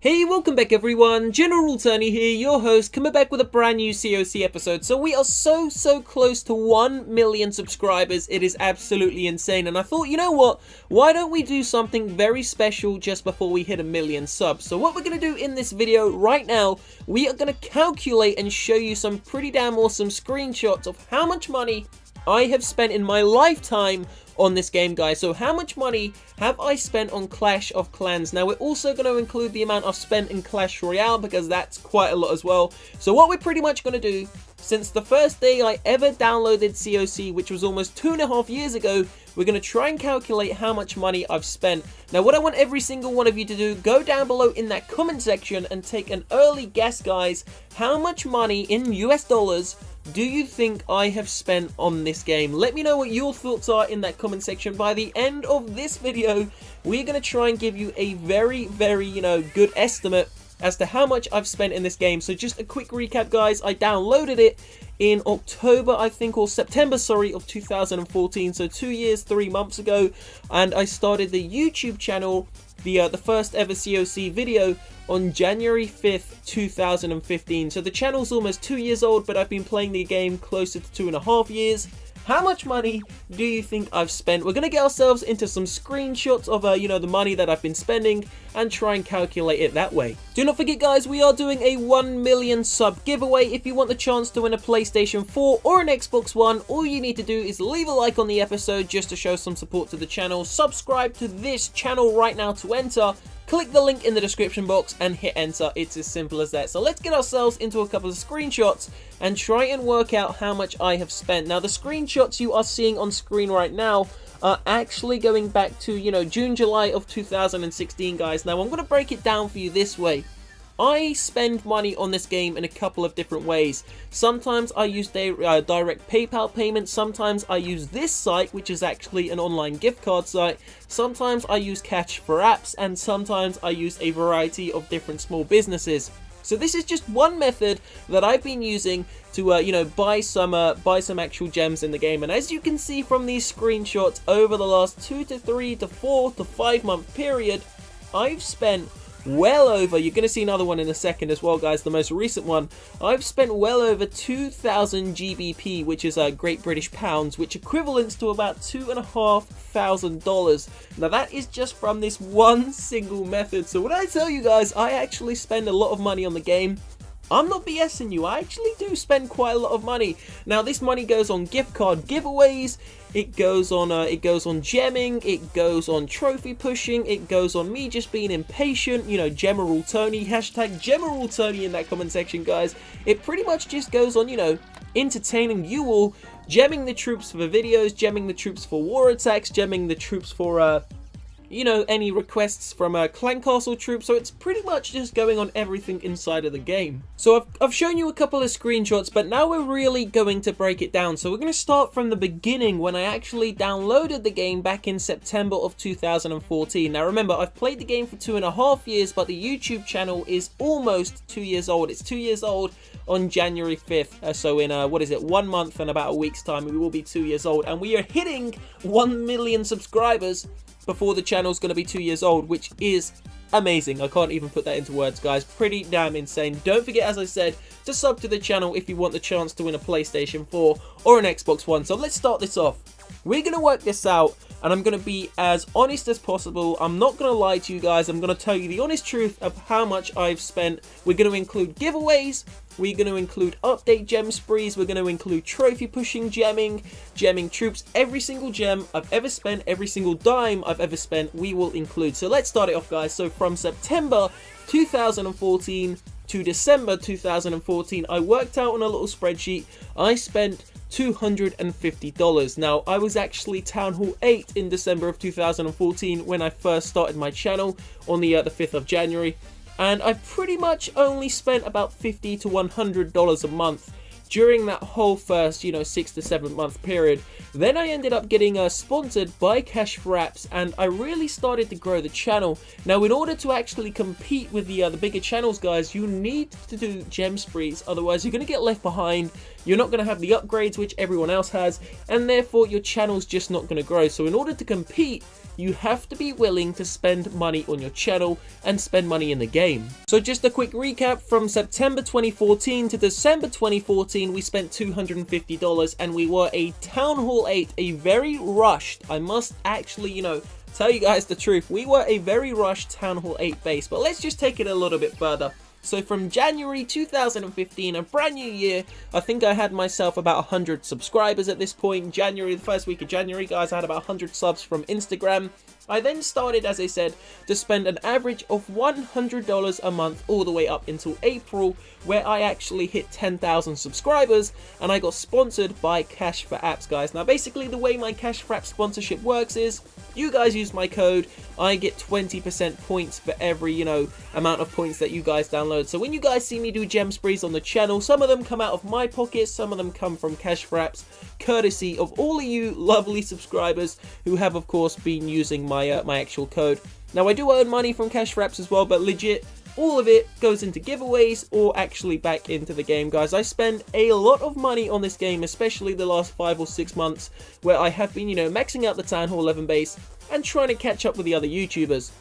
Hey, welcome back everyone, General Tony here, your host, coming back with a brand new COC episode. So we are so close to 1 million subscribers, it is absolutely insane. And I thought, you know what, why don't we do something very special just before we hit 1 million subs? So what we're going to do in this video right now, we are going to calculate and show you some pretty damn awesome screenshots of how much money I have spent in my lifetime on this game, guys. So how much money have I spent on Clash of Clans? Now we're also going to include the amount I've spent in Clash Royale because that's quite a lot as well. So what we're pretty much going to do, since the first day I ever downloaded COC, which was almost 2.5 years ago, we're going to try and calculate how much money I've spent. Now what I want every single one of you to do, go down below in that comment section and take an early guess, guys. How much money in US dollars do you think I have spent on this game? Let me know what your thoughts are in that comment section. By the end of this video, we're going to try and give you a very, good estimate as to how much I've spent in this game. So just a quick recap, guys. I downloaded it in October, I think, or September, sorry, of 2014. So 2 years, 3 months ago. And I started the YouTube channel, the first ever COC video, on January 5th, 2015. So the channel's almost 2 years old, but I've been playing the game closer to 2.5 years. How much money do you think I've spent? We're going to get ourselves into some screenshots of, the money that I've been spending and try and calculate it that way. Do not forget, guys, we are doing a 1 million sub giveaway. If you want the chance to win a PlayStation 4 or an Xbox One, all you need to do is leave a like on the episode just to show some support to the channel. Subscribe to this channel right now to enter. Click the link in the description box and hit enter. It's as simple as that. So let's get ourselves into a couple of screenshots and try and work out how much I have spent. Now the screenshots you are seeing on screen right now are actually going back to, June, July of 2016, guys. Now I'm going to break it down for you this way. I spend money on this game in a couple of different ways. Sometimes I use direct PayPal payments. Sometimes I use this site, which is actually an online gift card site. Sometimes I use cash for apps, and sometimes I use a variety of different small businesses. So this is just one method that I've been using to, buy some actual gems in the game. And as you can see from these screenshots, over the last 2 to 3 to 4 to 5 month period, I've spent well over, you're going to see another one in a second as well, guys, the most recent one, I've spent well over 2,000 GBP, which is Great British Pounds, which equivalents to about $2,500. Now that is just from this one single method. So when I tell you guys, I actually spend a lot of money on the game, I'm not BSing you, I actually do spend quite a lot of money. Now this money goes on gift card giveaways, it goes on gemming, it goes on trophy pushing, it goes on me just being impatient, General Tony, hashtag General Tony in that comment section, guys. It pretty much just goes on, entertaining you all, gemming the troops for videos, gemming the troops for war attacks, gemming the troops for, any requests from Clan Castle troops. So it's pretty much just going on everything inside of the game. So I've shown you a couple of screenshots, but now we're really going to break it down. So we're going to start from the beginning, when I actually downloaded the game back in September of 2014. Now remember, I've played the game for 2.5 years, but the YouTube channel is almost 2 years old. It's 2 years old on January 5th. So in, 1 month and about a week's time, we will be 2 years old. And we are hitting 1 million subscribers before the channel's going to be 2 years old, which is amazing. I can't even put that into words, guys. Pretty damn insane. Don't forget, as I said, to sub to the channel if you want the chance to win a PlayStation 4 or an Xbox One. So let's start this off. We're going to work this out, and I'm going to be as honest as possible. I'm not going to lie to you guys. I'm going to tell you the honest truth of how much I've spent. We're going to include giveaways. We're going to include update gem sprees. We're going to include trophy pushing, gemming troops. Every single gem I've ever spent, every single dime I've ever spent, we will include. So let's start it off, guys. So from September 2014 to December 2014, I worked out on a little spreadsheet. I spent $250. Now, I was actually Town Hall 8 in December of 2014 when I first started my channel on the 5th of January. And I pretty much only spent about $50 to $100 a month during that whole first, 6 to 7 month period. Then I ended up getting sponsored by Cash for Apps, and I really started to grow the channel. Now, in order to actually compete with the bigger channels, guys, you need to do gem sprees. Otherwise, you're going to get left behind. You're not going to have the upgrades which everyone else has, and therefore your channel's just not going to grow. So in order to compete, you have to be willing to spend money on your channel and spend money in the game. So just a quick recap, from September 2014 to December 2014, we spent $250 and we were a Town Hall 8, a very rushed, I must actually, tell you guys the truth, we were a very rushed Town Hall 8 base, but let's just take it a little bit further. So from January 2015, a brand new year, I think I had myself about 100 subscribers at this point. The first week of January, guys, I had about 100 subs from Instagram. I then started, as I said, to spend an average of $100 a month all the way up until April, where I actually hit 10,000 subscribers and I got sponsored by Cash for Apps, guys. Now, basically, the way my Cash for Apps sponsorship works is you guys use my code, I get 20% points for every, amount of points that you guys download. So when you guys see me do gem sprees on the channel, some of them come out of my pocket, some of them come from Cash for Apps, courtesy of all of you lovely subscribers who have, of course, been using my actual code. Now, I do earn money from Cash for Apps as well, but legit, all of it goes into giveaways or actually back into the game, guys. I spend a lot of money on this game, especially the last 5 or 6 months, where I have been, maxing out the Town Hall 11 base and trying to catch up with the other YouTubers.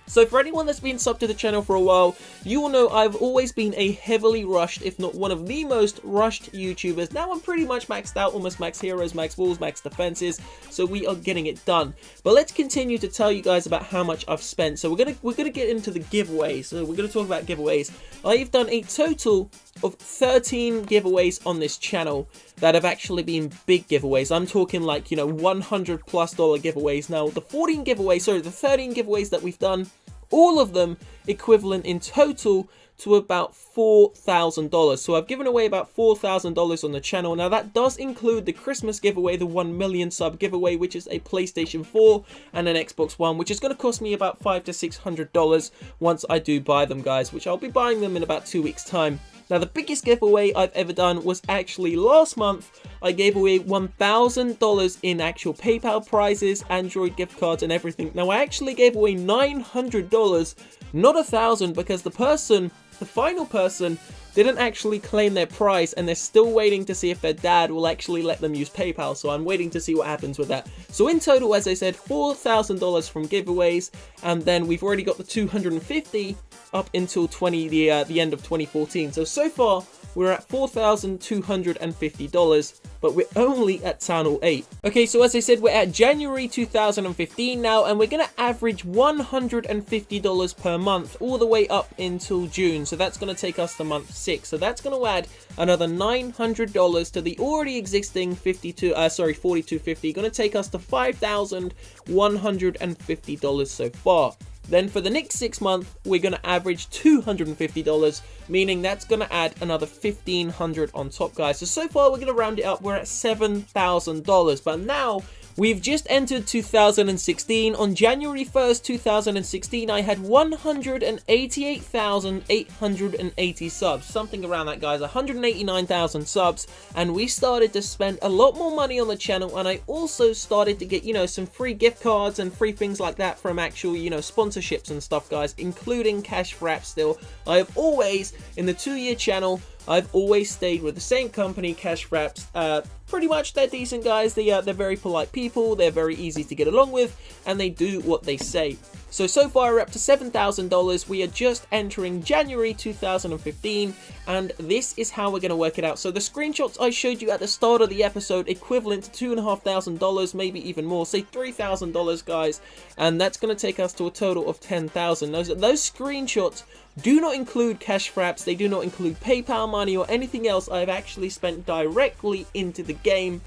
So for anyone that's been subbed to the channel for a while, you will know I've always been a heavily rushed, if not one of the most rushed YouTubers. Now I'm pretty much maxed out, almost max heroes, max walls, max defenses, so we are getting it done. But let's continue to tell you guys about how much I've spent. So we're gonna get into the giveaways. So we're gonna talk about giveaways. I've done a total of 13 giveaways on this channel that have actually been big giveaways. I'm talking like, $100+ giveaways. Now the 13 giveaways that we've done, all of them equivalent in total to about $4,000. So I've given away about $4,000 on the channel. Now that does include the Christmas giveaway, the 1 million sub giveaway, which is a PlayStation 4 and an Xbox One, which is going to cost me about $500 to $600 once I do buy them, guys, which I'll be buying them in about 2 weeks' time. Now, the biggest giveaway I've ever done was actually last month. I gave away $1,000 in actual PayPal prizes, Android gift cards, and everything. Now, I actually gave away $900, not $1,000, because the final person, didn't actually claim their prize, and they're still waiting to see if their dad will actually let them use PayPal. So I'm waiting to see what happens with that. So in total, as I said, $4,000 from giveaways, and then we've already got the $250 up until the end of 2014. So far we're at $4,250, but we're only at Town Hall 8. Okay, so as I said, we're at January 2015 now, and we're gonna average $150 per month all the way up until June. So that's gonna take us to month 6. So that's gonna add another $900 to the already existing $4,250. Gonna take us to $5,150 so far. Then for the next 6 months, we're going to average $250, meaning that's going to add another $1,500 on top, guys. So far, we're going to round it up. We're at $7,000. But now, we've just entered 2016. On January 1st, 2016, I had 188,880 subs. Something around that, guys. 189,000 subs. And we started to spend a lot more money on the channel. And I also started to get, some free gift cards and free things like that from actual, sponsorships and stuff, guys, including Cash for Apps still. I have always, in the 2-year channel, I've always stayed with the same company, Cash for Apps. Pretty much, they're decent guys. They're very polite people. They're very easy to get along with, and they do what they say. So far, we're up to $7,000. We are just entering January 2015, and this is how we're going to work it out. So the screenshots I showed you at the start of the episode, equivalent to $2,500, maybe even more, say $3,000, guys, and that's going to take us to a total of $10,000. Those screenshots do not include Cash for Apps. They do not include PayPal money or anything else I've actually spent directly into the game.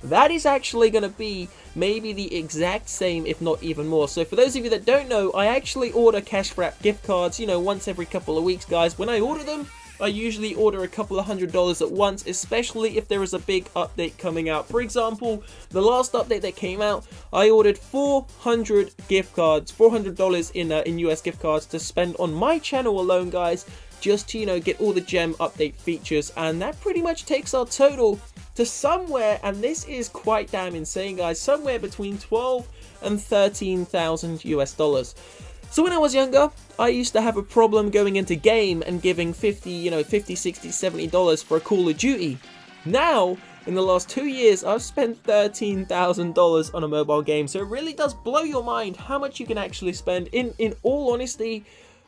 That is actually going to be maybe the exact same, if not even more. So for those of you that don't know, I actually order Cash for App gift cards, once every couple of weeks, guys. When I order them, I usually order a couple of $100s at once, especially if there is a big update coming out. For example, the last update that came out, I ordered 400 gift cards, $400 in US gift cards to spend on my channel alone, guys, just to, get all the gem update features. And that pretty much takes our total to somewhere, and this is quite damn insane, guys, somewhere between 12 and 13,000 US dollars. So when I was younger, I used to have a problem going into game and giving $50, $60, $70 for a Call of Duty. Now, in the last 2 years, I've spent $13,000 on a mobile game. So it really does blow your mind how much you can actually spend. In all honesty,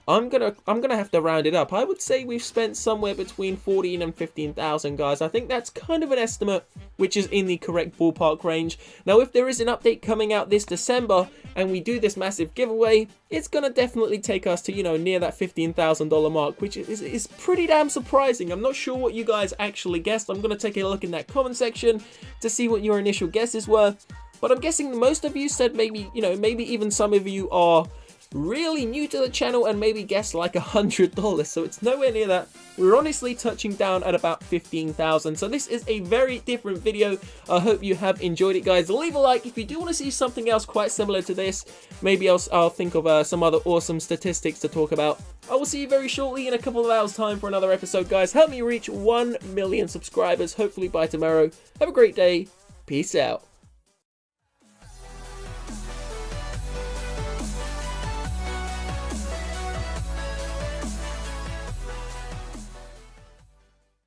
I'm gonna have to round it up. I would say we've spent somewhere between 14 and 15,000, guys. I think that's kind of an estimate, which is in the correct ballpark range. Now, if there is an update coming out this December and we do this massive giveaway, it's gonna definitely take us to, you know, near that $15,000 mark, which is pretty damn surprising. I'm not sure what you guys actually guessed. I'm gonna take a look in that comment section to see what your initial guesses were. But I'm guessing most of you said maybe, you know, maybe even some of you are really new to the channel and maybe guessed like $100, so it's nowhere near that. We're honestly touching down at about 15,000, so this is a very different video. I hope you have enjoyed it, guys. Leave a like if you do want to see something else quite similar to this. Maybe I'll think of some other awesome statistics to talk about. I will see you very shortly in a couple of hours time for another episode, guys. Help me reach 1 million subscribers, hopefully by tomorrow. Have a great day. Peace out.